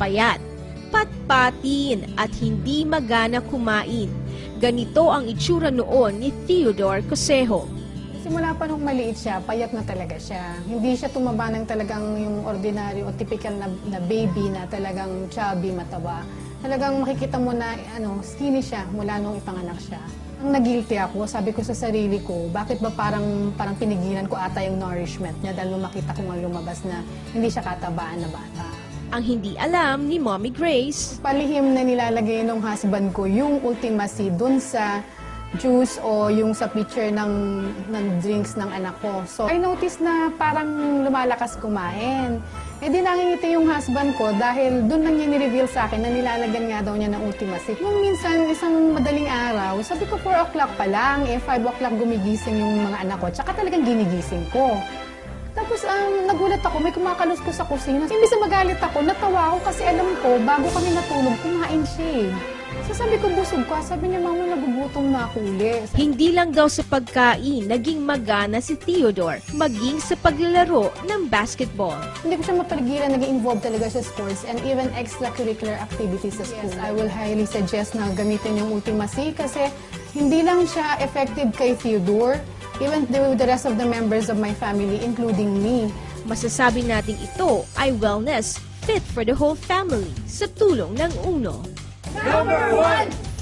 payat, patpatin at hindi magana kumain. Ganito ang itsura noon ni Theodore Cosejo. Simula pa nung maliit siya, payat na talaga siya. Hindi siya tumaba ng talagang yung ordinary o typical na baby na talagang chubby, mataba. Talagang makikita mo na skinny siya mula nung ipanganak siya. Ang nagilty ako, sabi ko sa sarili ko, bakit ba parang pinigilan ko ata yung nourishment niya dahil makita ko nga lumabas na hindi siya katabaan na bata. Ang hindi alam ni Mommy Grace, palihim na nilalagay ng husband ko yung Ultimacy dun sa juice o yung sa pitcher ng drinks ng anak ko. So, I noticed na parang lumalakas kumain. Eh di nangingiti yung husband ko dahil doon lang niya ni-reveal sa akin na nilalagyan nga daw niya ng Ultimacy. Nung minsan, isang madaling araw, sabi ko 4 o'clock pa lang, 5 o'clock gumigising yung mga anak ko, tsaka talagang ginigising ko. Tapos nagulat ako, may kumakalos ko sa kusina. Imbis na magalit ako, natawa ako kasi alam ko, bago kami natulog, kumain siya. So sabi ko, busog ko. Sabi niya, mama, nagugutom na ako ulit. hindi lang daw sa pagkain naging magana si Theodore, maging sa paglalaro ng basketball. Hindi ko siya mapaligiran, nag-involve talaga sa sports and even extracurricular activities sa school. Yes, I will highly suggest na gamitin yung Ultimacy kasi hindi lang siya effective kay Theodore, even the rest of the members of my family, including me. Masasabi nating ito ay wellness fit for the whole family sa tulong ng UNO. Number 1!